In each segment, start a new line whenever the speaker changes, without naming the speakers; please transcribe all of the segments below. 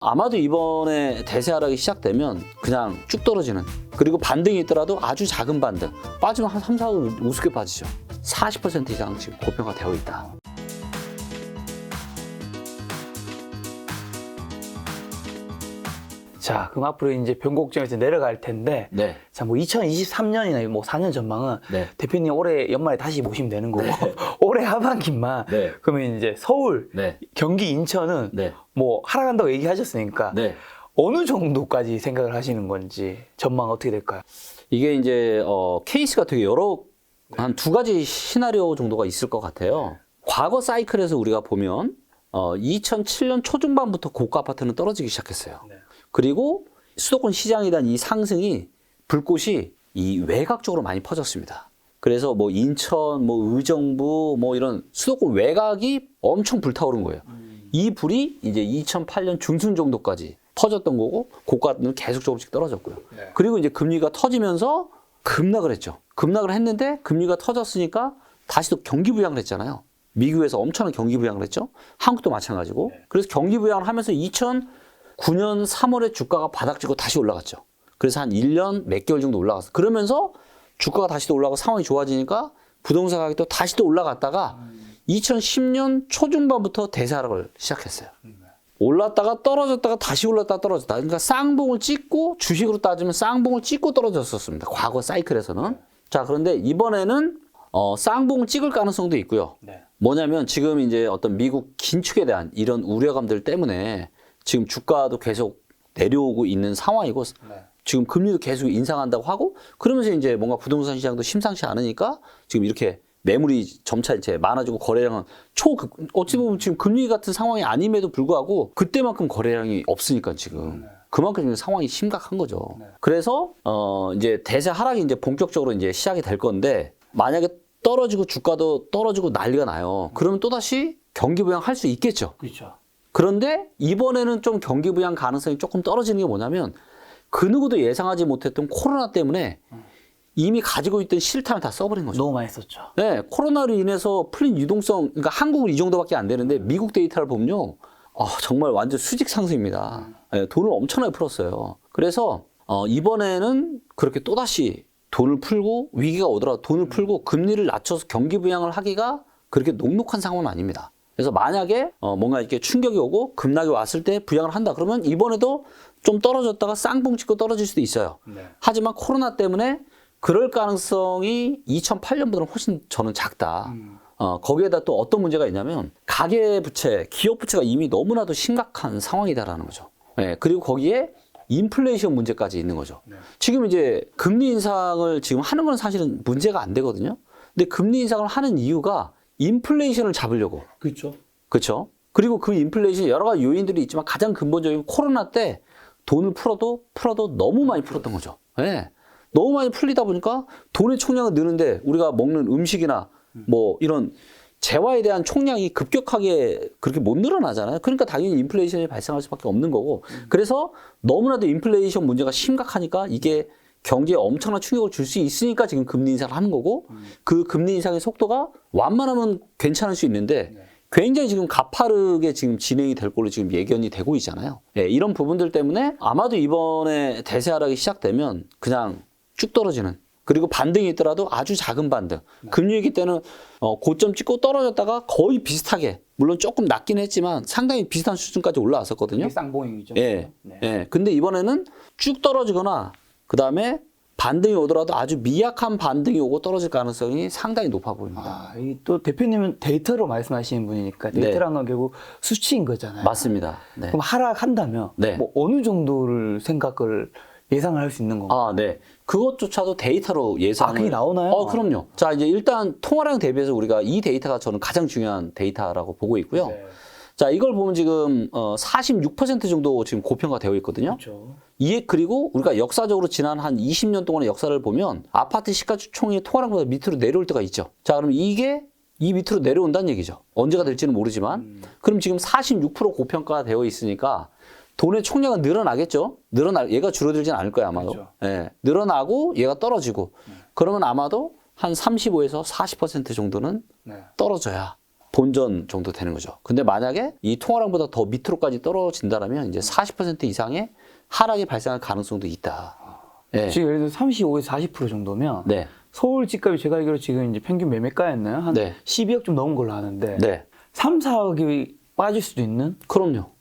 아마도 이번에 대세 하락이 시작되면 그냥 쭉 떨어지는, 그리고 반등이 있더라도 아주 작은 반등, 빠지면 한 3, 4월 우습게 빠지죠. 40% 이상 지금 고평가 되어 있다.
자, 그럼 앞으로 이제 변곡점에서 내려갈 텐데,
네.
자, 뭐 2023년이나 뭐 4년 전망은
네.
대표님 올해 연말에 다시 모시면 되는 거고, 올해 하반기만
네.
그러면 이제 서울,
네.
경기, 인천은
네.
뭐 하락한다고 얘기하셨으니까
네.
어느 정도까지 생각을 하시는 건지 전망 어떻게 될까요?
이게 이제 케이스가 되게 여러 한 두 가지 시나리오 정도가 있을 것 같아요. 과거 사이클에서 우리가 보면 2007년 초중반부터 고가 아파트는 떨어지기 시작했어요.
네.
그리고 수도권 시장에 대한 이 상승이 불꽃이 이 외곽 쪽으로 많이 퍼졌습니다. 그래서 뭐 인천, 뭐 의정부, 뭐 이런 수도권 외곽이 엄청 불타오른 거예요. 이 불이 이제 2008년 중순 정도까지 퍼졌던 거고, 고가는 계속 조금씩 떨어졌고요.
네.
그리고 이제 금리가 터지면서 급락을 했죠. 급락을 했는데 금리가 터졌으니까 다시 또 경기 부양을 했잖아요. 미국에서 엄청난 경기 부양을 했죠. 한국도 마찬가지고. 그래서 경기 부양을 하면서 2009년 3월에 주가가 바닥지고 다시 올라갔죠. 그래서 한 1년 몇 개월 정도 올라갔어요. 그러면서 주가가 다시 또 올라가고 상황이 좋아지니까 부동산 가격도 다시 또 올라갔다가 2010년 초중반부터 대세하락을 시작했어요. 올랐다가 떨어졌다가 다시 올랐다가 떨어졌다. 그러니까 쌍봉을 찍고, 주식으로 따지면 쌍봉을 찍고 떨어졌었습니다. 과거 사이클에서는. 자, 그런데 이번에는 쌍봉을 찍을 가능성도 있고요.
네.
뭐냐면 지금 이제 어떤 미국 긴축에 대한 이런 우려감들 때문에 지금 주가도 계속 내려오고 있는 상황이고,
네. 지금
지금 금리도 계속 인상한다고 하고, 그러면서 이제 뭔가 부동산 시장도 심상치 않으니까 지금 이렇게 매물이 점차 이제 많아지고 거래량은 어찌 보면 지금 금리 같은 상황이 아님에도 불구하고 그때만큼 거래량이 없으니까 지금 그만큼 지금 상황이 심각한 거죠. 그래서 이제 대세 하락이 이제 본격적으로 이제 시작이 될 건데, 만약에 떨어지고 주가도 떨어지고 난리가 나요. 그러면 또다시 경기 부양할 수 있겠죠.
그렇죠.
그런데 이번에는 좀 경기 부양 가능성이 조금 떨어지는 게 뭐냐면, 그 누구도 예상하지 못했던 코로나 때문에 이미 가지고 있던 실탄을 다 써버린 거죠.
너무 많이 썼죠.
네, 코로나로 인해서 풀린 유동성, 그러니까 한국은 이 정도밖에 안 되는데 미국 데이터를 보면요, 정말 완전 수직 상승입니다. 네, 돈을 엄청나게 풀었어요. 그래서 이번에는 그렇게 또다시 돈을 풀고, 위기가 오더라도 돈을 풀고 금리를 낮춰서 경기 부양을 하기가 그렇게 녹록한 상황은 아닙니다. 그래서 만약에 뭔가 이렇게 충격이 오고 급락이 왔을 때 부양을 한다 그러면 이번에도 좀 떨어졌다가 쌍봉 찍고 떨어질 수도 있어요.
네.
하지만 코로나 때문에 그럴 가능성이 2008년보다는 훨씬 저는 작다. 거기에다 또 어떤 문제가 있냐면, 가계부채, 기업부채가 이미 너무나도 심각한 상황이다라는 거죠. 네, 그리고 거기에 인플레이션 문제까지 있는 거죠.
네.
지금 이제 금리 인상을 지금 하는 건 사실은 문제가 안 되거든요. 근데 금리 인상을 하는 이유가 인플레이션을 잡으려고.
그렇죠.
그렇죠. 그리고 그 인플레이션 여러 가지 요인들이 있지만 가장 근본적인 코로나 때 돈을 풀어도 너무 많이 풀었던 거죠. 네. 너무 많이 풀리다 보니까 돈의 총량은 느는데 우리가 먹는 음식이나 뭐 이런 재화에 대한 총량이 급격하게 그렇게 못 늘어나잖아요. 그러니까 당연히 인플레이션이 발생할 수밖에 없는 거고, 그래서 너무나도 인플레이션 문제가 심각하니까 이게 경기에 엄청난 충격을 줄 수 있으니까 지금 금리 인상을 하는 거고, 그 금리 인상의 속도가 완만하면 괜찮을 수 있는데 굉장히 지금 가파르게 지금 진행이 될 걸로 지금 예견이 되고 있잖아요. 네, 이런 부분들 때문에 아마도 이번에 대세 하락이 시작되면 그냥 쭉 떨어지는, 그리고 반등이 있더라도 아주 작은 반등. 금리위기 때는 고점 찍고 떨어졌다가 거의 비슷하게, 물론 조금 낮긴 했지만 상당히 비슷한 수준까지 올라왔었거든요.
쌍봉이죠.
예.
네.
예. 근데 이번에는 쭉 떨어지거나 그다음에 반등이 오더라도 아주 미약한 반등이 오고 떨어질 가능성이 상당히 높아 보입니다.
또 대표님은 데이터로 말씀하시는 분이니까 데이터란 건 결국 수치인 거잖아요.
맞습니다. 네.
그럼 하락한다면
네.
뭐 어느 정도를 생각을 예상을 할 수 있는 건가요?
네. 그것조차도 데이터로 예상을.
그게 나오나요?
그럼요. 자, 이제 일단 통화량 대비해서 우리가 이 데이터가 저는 가장 중요한 데이터라고 보고 있고요.
네.
자, 이걸 보면 지금 46% 정도 지금 고평가되어 있거든요.
그렇죠.
그리고 우리가 역사적으로 지난 한 20년 동안의 역사를 보면 아파트 시가총이 통화량보다 밑으로 내려올 때가 있죠. 자, 그럼 이게 이 밑으로 내려온다는 얘기죠. 언제가 될지는 모르지만. 그럼 지금 46% 고평가가 되어 있으니까 돈의 총량은 늘어나겠죠. 얘가 줄어들진 않을 거예요, 아마도.
그렇죠.
예, 늘어나고 얘가 떨어지고. 그러면 아마도 한 35에서 40% 정도는
네.
떨어져야 본전 정도 되는 거죠. 근데 만약에 이 통화량보다 더 밑으로까지 떨어진다면 이제 40% 이상의 하락이 발생할 가능성도 있다. 네.
지금 예를 들어 35에서 40% 정도면
네.
서울 집값이 제가 알기로 지금 이제 평균 매매가였나요? 한
네.
12억 좀 넘은 걸로 아는데
네.
3, 4억이 빠질 수도 있는
그럼요.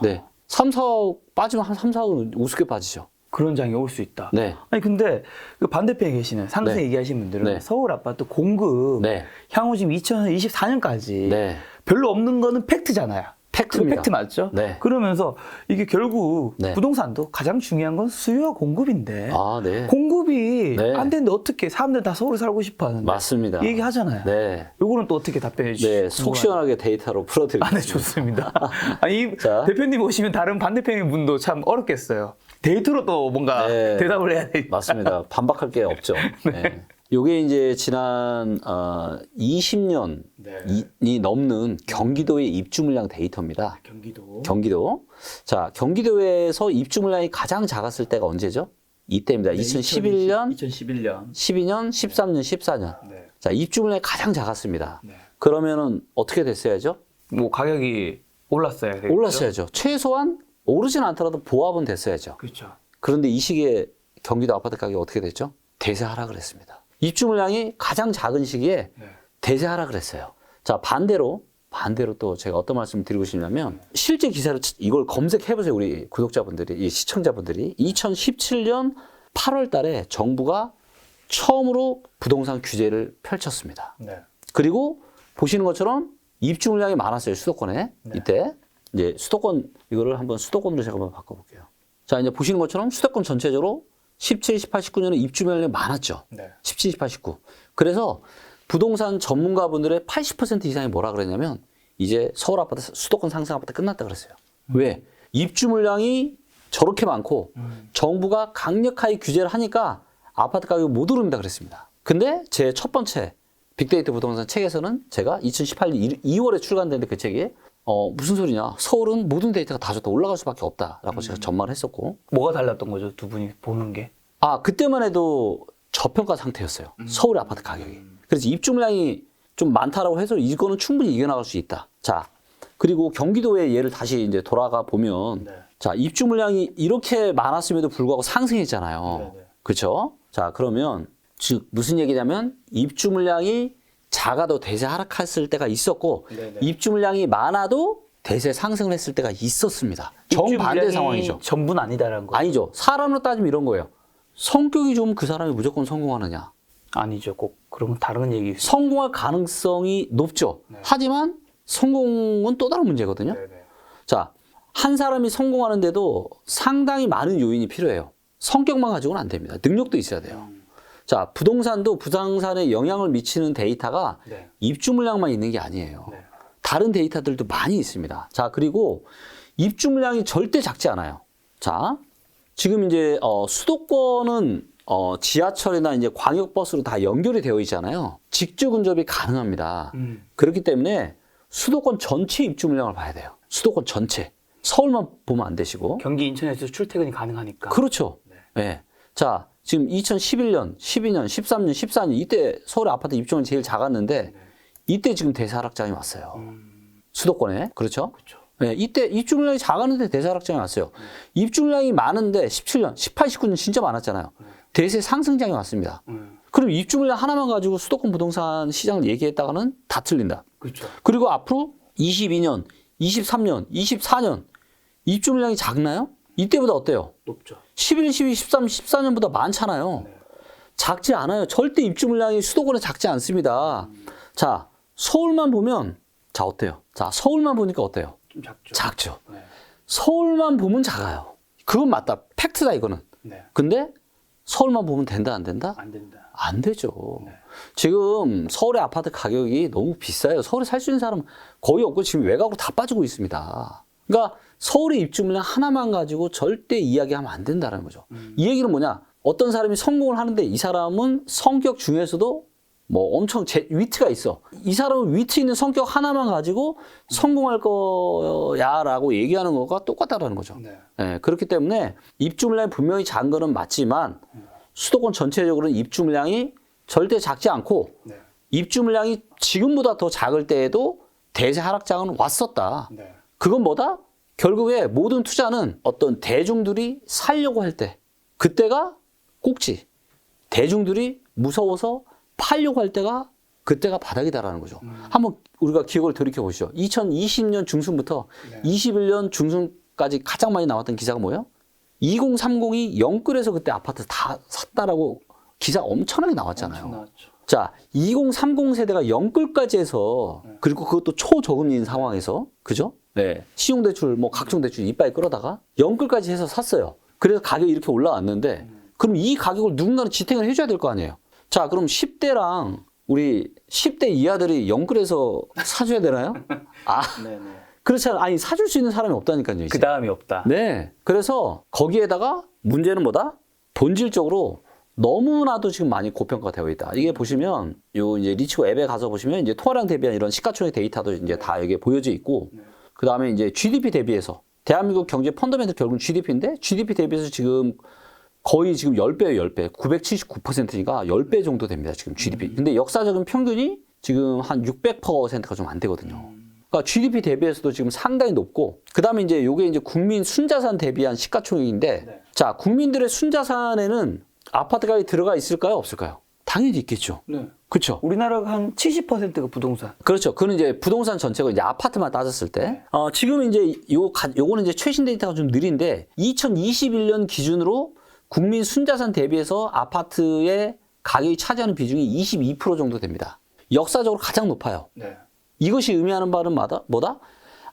네. 3, 4억 빠지면 한 3, 4억은 우습게 빠지죠.
그런 장이 올 수 있다.
네.
아니 근데 그 반대편에 계시는 상승
네.
얘기하시는 분들은
네.
서울 아파트 공급
네.
향후 지금 2024년까지
네.
별로 없는 거는 팩트잖아요.
팩트입니다.
팩트 맞죠?
네.
그러면서 이게 결국
네.
부동산도 가장 중요한 건 수요와 공급인데
아, 네.
공급이
네.
안 되는데 어떻게 사람들 다 서울에 살고 싶어 하는데
맞습니다.
얘기하잖아요.
네.
요거는 또 어떻게 답변해 주시죠?
네. 속 시원하게 데이터로 풀어드리겠습니다.
아, 네, 좋습니다. 아니,
자.
대표님 오시면 다른 반대편의 분도 참 어렵겠어요. 데이터로 또 뭔가
네.
대답을 해야 되니까.
맞습니다. 반박할 게 없죠. 네. 요게 이제 지난 20년이
네.
넘는 경기도의 입주 물량 데이터입니다.
경기도.
자, 경기도에서 입주 물량이 가장 작았을 때가 언제죠? 이때입니다. 2011년,
2011년.
12년, 13년, 14년.
네.
자, 입주 물량이 가장 작았습니다.
네.
그러면은 어떻게 됐어야죠?
뭐 가격이 올랐어야 되겠죠?
올랐어야죠. 최소한 오르진 않더라도 보합은 됐어야죠.
그렇죠.
그런데 이 시기에 경기도 아파트 가격이 어떻게 됐죠? 대세 하락을 했습니다. 입주 물량이 가장 작은 시기에
네.
대세 하락을 했어요. 자, 반대로 또 제가 어떤 말씀을 드리고 싶냐면 실제 기사를 이걸 검색해 보세요. 우리 구독자분들이, 이 시청자분들이 2017년 8월 달에 정부가 처음으로 부동산 규제를 펼쳤습니다.
네.
그리고 보시는 것처럼 입주 물량이 많았어요. 수도권에.
네.
이때 이제 수도권 이거를 한번 수도권으로 제가 한번 바꿔 볼게요. 자, 이제 보시는 것처럼 수도권 전체적으로 17, 18, 19년에 입주 물량이 많았죠.
네.
17, 18, 19. 그래서 부동산 전문가분들의 80% 이상이 뭐라 그랬냐면 이제 서울 아파트, 수도권 상승 아파트 끝났다 그랬어요. 왜? 입주 물량이 저렇게 많고 정부가 강력하게 규제를 하니까 아파트 가격이 못 오릅니다 그랬습니다. 근데 제 첫 번째 빅데이터 부동산 책에서는 제가 2018년 2월에 출간됐는데 그 책이 무슨 소리냐. 서울은 모든 데이터가 다 좋다. 올라갈 수밖에 없다라고 제가 전말을 했었고.
뭐가 달랐던 거죠? 두 분이 보는 게?
아, 그때만 해도 저평가 상태였어요. 서울의 아파트 가격이. 그래서 입주 물량이 좀 많다라고 해서 이거는 충분히 이겨나갈 수 있다. 자, 그리고 경기도의 예를 다시 이제 돌아가 보면
네.
자, 입주 물량이 이렇게 많았음에도 불구하고 상승했잖아요.
네, 네.
그렇죠? 자, 그러면 즉 무슨 얘기냐면 입주 물량이 작아도 대세 하락했을 때가 있었고
네, 네.
입주 물량이 많아도 대세 상승을 했을 때가 있었습니다.
입주
정반대
물량이
상황이죠.
전부는 아니다라는 거.
아니죠. 사람으로 따지면 이런 거예요. 성격이 좋으면 그 사람이 무조건 성공하느냐.
아니죠. 꼭 그런 다른 얘기.
성공할 가능성이 높죠.
네.
하지만 성공은 또 다른 문제거든요.
네네.
자, 한 사람이 성공하는데도 상당히 많은 요인이 필요해요. 성격만 가지고는 안 됩니다. 능력도 있어야 돼요. 자, 부동산도 부동산에 영향을 미치는 데이터가
네.
입주 물량만 있는 게 아니에요.
네.
다른 데이터들도 많이 있습니다. 자, 그리고 입주 물량이 절대 작지 않아요. 자, 지금 이제 수도권은 지하철이나 이제 광역버스로 다 연결이 되어 있잖아요. 직주 근접이 가능합니다. 그렇기 때문에 수도권 전체 입주 물량을 봐야 돼요. 수도권 전체. 서울만 보면 안 되시고.
경기 인천에서 출퇴근이 가능하니까.
그렇죠. 네. 자, 지금 2011년, 12년, 13년, 14년 이때 서울의 아파트 입주량이 제일 작았는데 이때 지금 대세 하락장이 왔어요. 수도권에. 그렇죠?
그렇죠.
네, 이때 입주 물량이 작았는데 대세 하락장이 왔어요. 입주 물량이 많은데 17년, 18, 19년 진짜 많았잖아요. 대세 상승장이 왔습니다. 그럼 입주 물량 하나만 가지고 수도권 부동산 시장을 얘기했다가는 다 틀린다.
그렇죠.
그리고 앞으로 22년, 23년, 24년 입주 물량이 작나요? 이때보다 어때요?
높죠.
11, 12, 13, 14년보다 많잖아요. 작지 않아요. 절대 입주 물량이 수도권에 작지 않습니다. 자, 서울만 보면 자 어때요? 자, 서울만 보니까 어때요?
좀 작죠.
작죠.
네.
서울만 보면 작아요. 그건 맞다. 팩트다 이거는.
네.
근데 서울만 보면 된다 안 된다?
안 된다.
안 되죠.
네.
지금 서울의 아파트 가격이 너무 비싸요. 서울에 살 수 있는 사람은 거의 없고 지금 외곽으로 다 빠지고 있습니다. 그러니까 서울의 입주 물량 하나만 가지고 절대 이야기하면 안 된다는 거죠. 이 얘기는 뭐냐? 어떤 사람이 성공을 하는데 이 사람은 성격 중에서도 뭐 엄청 위트가 있어. 이 사람은 위트 있는 성격 하나만 가지고 성공할 거야라고 얘기하는 것과 똑같다라는 거죠.
네.
네, 그렇기 때문에 입주 물량이 분명히 작은 거는 맞지만 수도권 전체적으로는 입주 물량이 절대 작지 않고
네.
입주 물량이 지금보다 더 작을 때에도 대세 하락장은 왔었다.
네.
그건 뭐다? 결국에 모든 투자는 어떤 대중들이 살려고 할 때, 그때가 꼭지. 대중들이 무서워서 팔려고 할 때가 그때가 바닥이다라는 거죠. 한번 우리가 기억을 돌이켜 보시죠. 2020년 중순부터 21년 중순까지 가장 많이 나왔던 기사가 뭐예요? 2030이 영끌에서 그때 아파트 다 샀다라고 기사 엄청나게 나왔잖아요.
엄청 나왔죠.
자, 2030 세대가 영끌까지 해서 그리고 그것도 초저금리인 상황에서 그죠? 네. 신용대출 뭐 각종 대출 이빨 끌어다가 영끌까지 해서 샀어요. 그래서 가격이 이렇게 올라왔는데 그럼 이 가격을 누군가는 지탱을 해줘야 될 거 아니에요. 자, 그럼 10대랑 우리 10대 이하들이 영끌에서 사줘야 되나요? 아,
네네.
그렇지 않아요. 아니, 사줄 수 있는 사람이 없다니까요. 이제.
그 다음이 없다.
네. 그래서 거기에다가 문제는 뭐다? 본질적으로 너무나도 지금 많이 고평가되어 있다. 이게 보시면 요 이제 리치고 앱에 가서 보시면 이제 토화량 대비한 이런 시가총액 데이터도 이제 다 여기에 보여져 있고 그 다음에 이제 GDP 대비해서 대한민국 경제 펀더멘트 결국은 GDP인데 GDP 대비해서 지금 거의 지금 10배예요, 10배. 979%니까 10배 정도 됩니다, 지금 GDP. 근데 역사적인 평균이 지금 한 600%가 좀 안 되거든요. 그러니까 GDP 대비해서도 지금 상당히 높고, 그 다음에 이제 요게 이제 국민 순자산 대비한 시가총액인데,
네.
자, 국민들의 순자산에는 아파트 가격이 들어가 있을까요, 없을까요? 당연히 있겠죠.
네.
그렇죠.
우리나라가 한 70%가 부동산.
그렇죠. 그는 이제 부동산 전체가 이제 아파트만 따졌을 때, 지금 이제 요거는 이제 최신 데이터가 좀 느린데, 2021년 기준으로 국민 순자산 대비해서 아파트의 가격이 차지하는 비중이 22% 정도 됩니다. 역사적으로 가장 높아요.
네.
이것이 의미하는 바는 뭐다?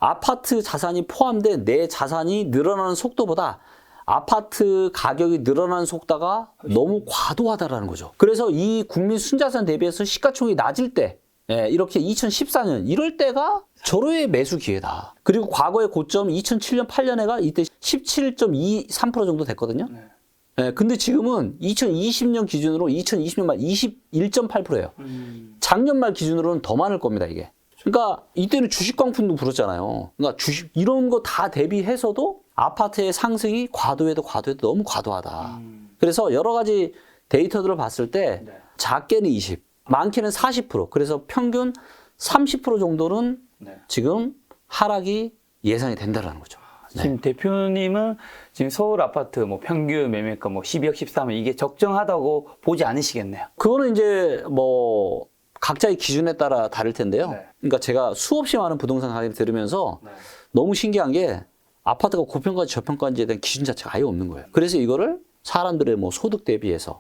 아파트 자산이 포함된 내 자산이 늘어나는 속도보다 아파트 가격이 늘어나는 속도가 너무 과도하다라는 거죠. 그래서 이 국민 순자산 대비해서 시가총액이 낮을 때, 이렇게 2014년 이럴 때가 절호의 매수 기회다. 그리고 과거의 고점 2007년 8년에가 이때 17.23% 정도 됐거든요. 네, 근데 지금은 2020년 기준으로 2020년 말 21.8%예요. 작년 말 기준으로는 더 많을 겁니다, 이게. 그러니까 이때는 주식 광풍도 불었잖아요. 그러니까 주식 이런 거 다 대비해서도 아파트의 상승이 과도해도 너무 과도하다. 그래서 여러 가지 데이터들을 봤을 때 작게는 20, 많게는 40%, 그래서 평균 30% 정도는 지금 하락이 예상이 된다는 거죠.
지금 대표님은 지금 서울 아파트 뭐 평균 매매가 뭐 12억 13억 이게 적정하다고 보지 않으시겠네요.
그거는 이제 뭐 각자의 기준에 따라 다를 텐데요.
네.
그러니까 제가 수없이 많은 부동산 강의를 들으면서 너무 신기한 게 아파트가 고평가인지 저평가인지에 대한 기준 자체가 아예 없는 거예요. 그래서 이거를 사람들의 뭐 소득 대비해서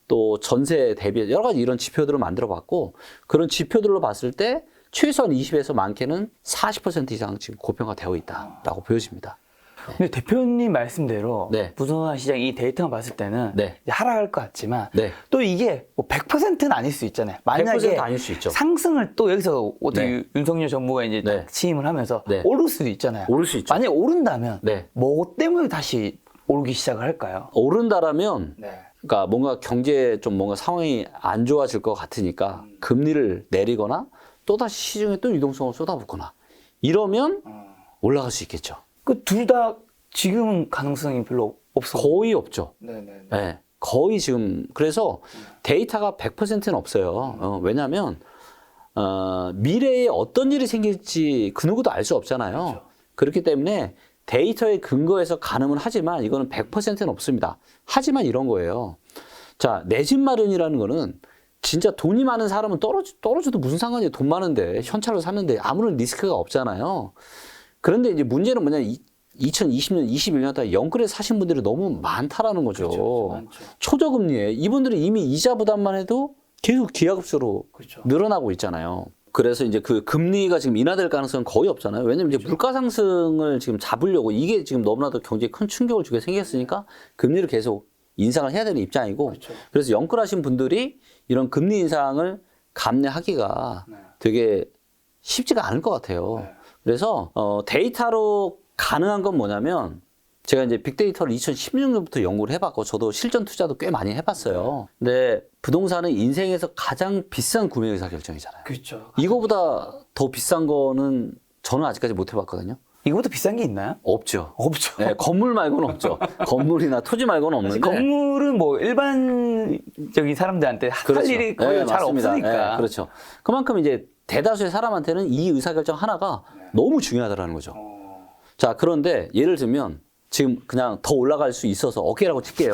또 전세 대비해서 여러 가지 이런 지표들을 만들어 봤고 그런 지표들로 봤을 때 최소한 20에서 많게는 40% 이상 지금 고평가되어 있다라고 보여집니다.
근데 대표님 말씀대로
네.
부동산 시장 이 데이터만 봤을 때는
네.
이제 하락할 것 같지만
네.
또 이게 뭐 100%는 아닐 수 있잖아요. 만약에
100% 아닐 수 있죠.
상승을 또 여기서 어떻게
네.
윤석열 정부가 이제
네.
딱 취임을 하면서
네.
오를 수도 있잖아요.
오를 수 있죠.
만약에 오른다면
네.
뭐 때문에 다시 오르기 시작을 할까요?
오른다라면
네.
그러니까 뭔가 경제에 좀 뭔가 상황이 안 좋아질 것 같으니까 금리를 내리거나 또다시 시중에 또 유동성을 쏟아붓거나 이러면 올라갈 수 있겠죠.
그 둘 다 지금은 가능성이 별로 없어.
거의 없죠.
네네.
네, 거의 지금 그래서 데이터가 100%는 없어요. 왜냐하면 미래에 어떤 일이 생길지 그 누구도 알 수 없잖아요.
그렇죠.
그렇기 때문에 데이터에 근거해서 가늠은 하지만 이거는 100%는 없습니다. 하지만 이런 거예요. 자, 내 집 마련이라는 거는 진짜 돈이 많은 사람은 떨어져도 무슨 상관이에요. 돈 많은데 현찰로 샀는데 아무런 리스크가 없잖아요. 그런데 이제 문제는 뭐냐면 2020년, 21년 달 영끌에 사신 분들이 너무 많다라는 거죠.
그렇죠. 많죠.
초저금리에 이분들이 이미 이자 부담만 해도 계속 기하급수로
그렇죠.
늘어나고 있잖아요. 그래서 이제 그 금리가 지금 인하될 가능성은 거의 없잖아요. 왜냐면 이제 물가 상승을 지금 잡으려고 이게 지금 너무나도 경제에 큰 충격을 주게 생겼으니까 금리를 계속 인상을 해야 되는 입장이고
그렇죠.
그래서 영끌하신 분들이 이런 금리 인상을 감내하기가 되게 쉽지가 않을 것 같아요. 그래서 데이터로 가능한 건 뭐냐면 제가 이제 빅데이터를 2016년부터 연구를 해봤고 저도 실전 투자도 꽤 많이 해봤어요. 근데 부동산은 인생에서 가장 비싼 구매 의사 결정이잖아요.
그렇죠.
이거보다 더 비싼 거는 저는 아직까지 못 해봤거든요.
이거보다 비싼 게 있나요?
없죠.
없죠.
네, 건물 말고는 없죠. 건물이나 토지 말고는 없는데.
건물은 뭐 일반적인 사람들한테 할
그렇죠.
일이 거의
네,
잘
맞습니다.
없으니까.
네, 그렇죠. 그만큼 이제 대다수의 사람한테는 이 의사결정 하나가 너무 중요하다는 거죠.
어.
자, 그런데 예를 들면 지금 그냥 더 올라갈 수 있어서 어깨라고 칠게요.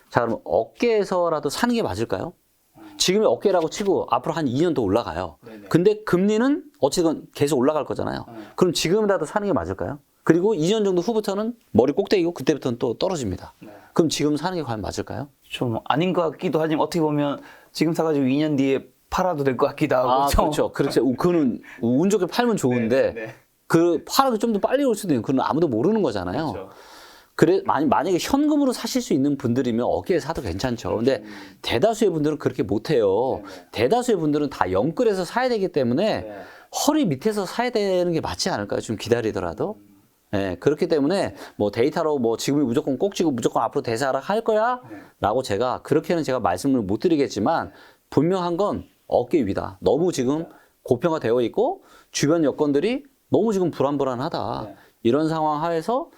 자, 그럼 어깨에서라도 사는 게 맞을까요? 지금의 어깨라고 치고 앞으로 한 2년 더 올라가요.
네네.
근데 금리는 어쨌든 계속 올라갈 거잖아요. 그럼 지금이라도 사는 게 맞을까요? 그리고 2년 정도 후부터는 머리 꼭대기고 그때부터는 또 떨어집니다.
네.
그럼 지금 사는 게 과연 맞을까요?
좀 아닌 것 같기도 하지만 어떻게 보면 지금 사가지고 2년 뒤에 팔아도 될 것 같기도 하고.
아,
좀.
그렇죠. 그렇죠. 그거는 운 좋게 팔면 좋은데
네.
그 팔아도 좀 더 빨리 올 수도 있는 그건 아무도 모르는 거잖아요.
그렇죠.
그래 만약에 현금으로 사실 수 있는 분들이면 어깨에 사도 괜찮죠. 근데 대다수의 분들은 그렇게 못 해요. 대다수의 분들은 다 영끌에서 사야 되기 때문에
네.
허리 밑에서 사야 되는 게 맞지 않을까요? 좀 기다리더라도. 예, 그렇기 때문에 뭐 데이터로 뭐 지금이 무조건 꼭지고 무조건 앞으로 대사하락 할 거야 라고 제가 그렇게는 제가 말씀을 못 드리겠지만 분명한 건 어깨 위다. 너무 지금 고평화되어 있고 주변 여건들이 너무 지금 불안불안하다.
네.
이런 상황 하에서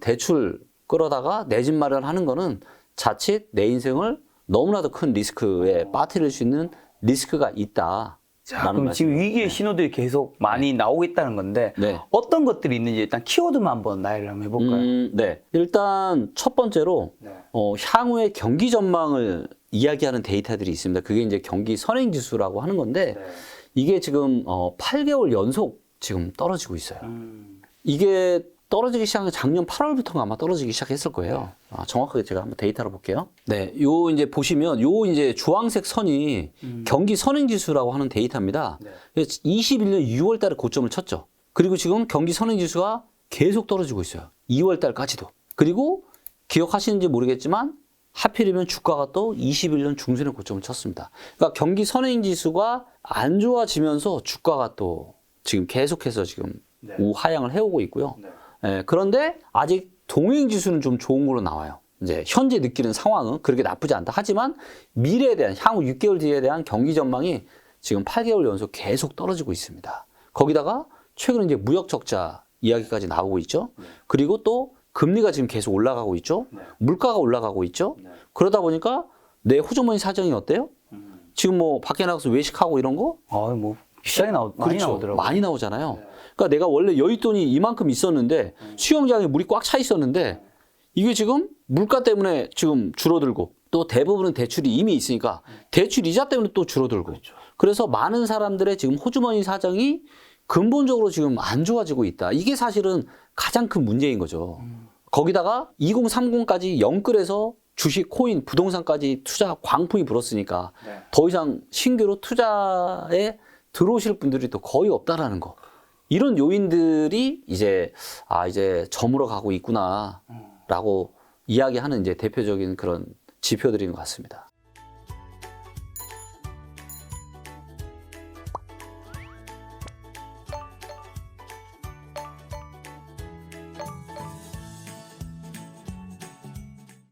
대출 끌어다가 내 집 마련하는 거는 자칫 내 인생을 너무나도 큰 리스크에 빠뜨릴 수 있는 리스크가 있다.
자, 그럼 지금 위기의 신호들이 계속 많이 나오고 있다는 건데
네.
어떤 것들이 있는지 일단 키워드만 한번 나열을 한번 해볼까요?
네. 일단 첫 번째로
네.
향후의 경기 전망을 이야기하는 데이터들이 있습니다. 그게 이제 경기 선행지수라고 하는 건데
네.
이게 지금 8개월 연속 지금 떨어지고 있어요. 이게 떨어지기 시작한 작년 8월부터가 아마 떨어지기 시작했을 거예요. 정확하게 제가 한번 데이터로 볼게요. 네, 요 이제 보시면 요 이제 주황색 선이 경기 선행지수라고 하는 데이터입니다.
네.
21년 6월 달에 고점을 쳤죠. 그리고 지금 경기 선행지수가 계속 떨어지고 있어요. 2월 달까지도. 그리고 기억하시는지 모르겠지만 하필이면 주가가 또 21년 중순에 고점을 쳤습니다. 그러니까 경기 선행지수가 안 좋아지면서 주가가 또 지금 계속해서 지금
네.
우하향을 해오고 있고요.
네.
예, 그런데 아직 동행지수는 좀 좋은 걸로 나와요. 이제 현재 느끼는 상황은 그렇게 나쁘지 않다. 하지만 미래에 대한 향후 6개월 뒤에 대한 경기 전망이 지금 8개월 연속 계속 떨어지고 있습니다. 거기다가 최근에 이제 무역 적자 이야기까지 나오고 있죠. 그리고 또 금리가 지금 계속 올라가고 있죠. 물가가 올라가고 있죠. 그러다 보니까 내 호주머니 사정이 어때요? 지금 뭐 밖에 나가서 외식하고 이런 거
뭐 비싸게 많이
그렇죠.
나오더라고요.
많이 나오잖아요. 그러니까 내가 원래 여윳돈이 이만큼 있었는데 수영장에 물이 꽉 차 있었는데 이게 지금 물가 때문에 지금 줄어들고 또 대부분은 대출이 이미 있으니까 대출 이자 때문에 또 줄어들고
그렇죠.
그래서 많은 사람들의 지금 호주머니 사정이 근본적으로 지금 안 좋아지고 있다. 이게 사실은 가장 큰 문제인 거죠. 거기다가 2030까지 영끌에서 주식, 코인, 부동산까지 투자 광풍이 불었으니까
네.
더 이상 신규로 투자에 들어오실 분들이 또 거의 없다라는 거. 이런 요인들이 이제 이제 저물어 가고 있구나라고 이야기하는 이제 대표적인 그런 지표들인 것 같습니다.